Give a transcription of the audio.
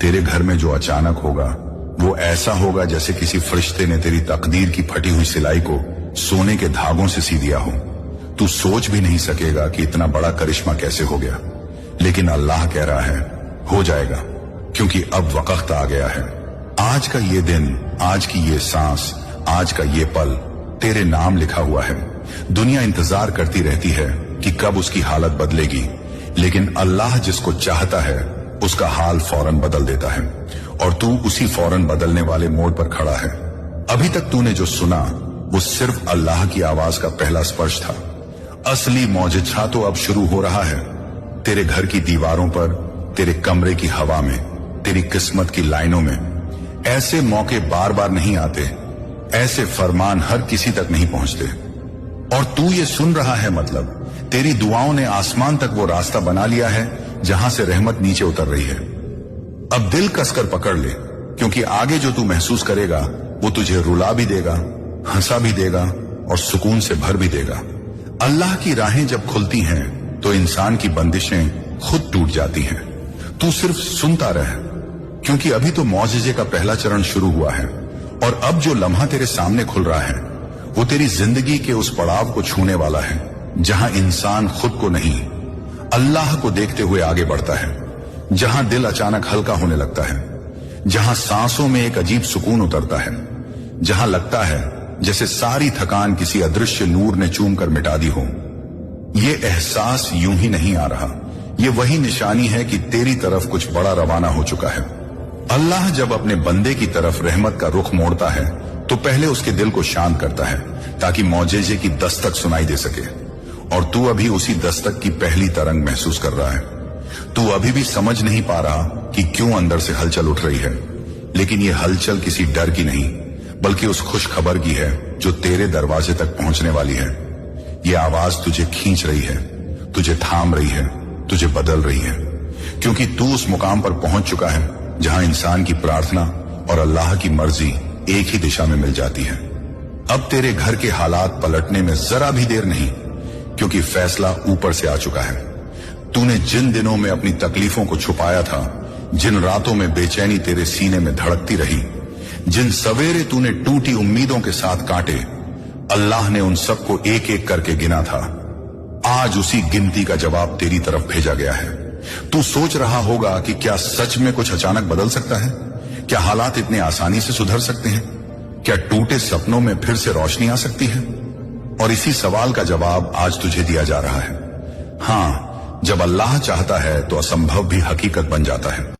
तेरे घर में जो अचानक होगा वो ऐसा होगा जैसे किसी फरिश्ते ने तेरी तकदीर की फटी हुई सिलाई को सोने के धागों से सी दिया हो। तू सोच भी नहीं सकेगा कि इतना बड़ा करिश्मा कैसे हो गया, लेकिन अल्लाह कह रहा है हो जाएगा, क्योंकि अब वक्त आ गया है। आज का ये दिन, आज की ये सांस, आज का ये पल तेरे नाम लिखा हुआ है। दुनिया इंतजार करती रहती है कि कब उसकी हालत बदलेगी, लेकिन अल्लाह जिसको चाहता है उसका हाल फौरन बदल देता है, और तू उसी फौरन बदलने वाले मोड़ पर खड़ा है। अभी तक तूने जो सुना वो सिर्फ अल्लाह की आवाज का पहला स्पर्श था। असली मौजिज़ा तो अब शुरू हो रहा है। तेरे घर की दीवारों पर, तेरे कमरे की हवा में, तेरी किस्मत की लाइनों में ऐसे मौके बार बार नहीं आते, ऐसे फरमान हर किसी तक नहीं पहुंचते। और तू ये सुन रहा है, मतलब तेरी दुआओं ने आसमान तक वो रास्ता बना लिया है जहां से रहमत नीचे उतर रही है। अब दिल कसकर पकड़ ले, क्योंकि आगे जो तू महसूस करेगा वो तुझे रुला भी देगा, हंसा भी देगा और सुकून से भर भी देगा। अल्लाह की राहें जब खुलती हैं तो इंसान की बंदिशें खुद टूट जाती हैं। तू सिर्फ सुनता रह, क्योंकि अभी तो मौजिज़े का पहला चरण शुरू हुआ है, और अब जो लम्हा तेरे सामने खुल रहा है वो तेरी जिंदगी के उस पड़ाव को छूने वाला है जहां इंसान खुद को नहीं, अल्लाह को देखते हुए आगे बढ़ता है, जहां दिल अचानक हल्का होने लगता है, जहां सांसों में एक अजीब सुकून उतरता है, जहां लगता है जैसे सारी थकान किसी अदृश्य नूर ने चूम कर मिटा दी हो। ये एहसास यूं ही नहीं आ रहा, ये वही निशानी है कि तेरी तरफ कुछ बड़ा रवाना हो चुका है। अल्लाह जब अपने बंदे की तरफ रहमत का रुख मोड़ता है तो पहले उसके दिल को शांत करता है, ताकि मौजिज़े की दस्तक सुनाई दे सके। और तू अभी उसी दस्तक की पहली तरंग महसूस कर रहा है। तू अभी भी समझ नहीं पा रहा कि क्यों अंदर से हलचल उठ रही है, लेकिन ये हलचल किसी डर की नहीं, बल्कि उस खुश खबर की है जो तेरे दरवाजे तक पहुंचने वाली है। ये आवाज तुझे खींच रही है, तुझे थाम रही है, तुझे बदल रही है, क्योंकि तू उस मुकाम पर पहुंच चुका है जहां इंसान की प्रार्थना और अल्लाह की मर्जी एक ही दिशा में मिल जाती है। अब तेरे घर के हालात पलटने में जरा भी देर नहीं, क्योंकि फैसला ऊपर से आ चुका है। तूने जिन दिनों में अपनी तकलीफों को छुपाया था, जिन रातों में बेचैनी तेरे सीने में धड़कती रही, जिन सवेरे तूने टूटी उम्मीदों के साथ काटे, अल्लाह ने उन सबको एक एक करके गिना था। आज उसी गिनती का जवाब तेरी तरफ भेजा गया है। तू सोच रहा होगा कि क्या सच में कुछ अचानक बदल सकता है? क्या हालात इतने आसानी से सुधर सकते हैं? क्या टूटे सपनों में फिर से रोशनी आ सकती है? और इसी सवाल का जवाब आज तुझे दिया जा रहा है। हाँ, जब अल्लाह चाहता है तो असंभव भी हकीकत बन जाता है।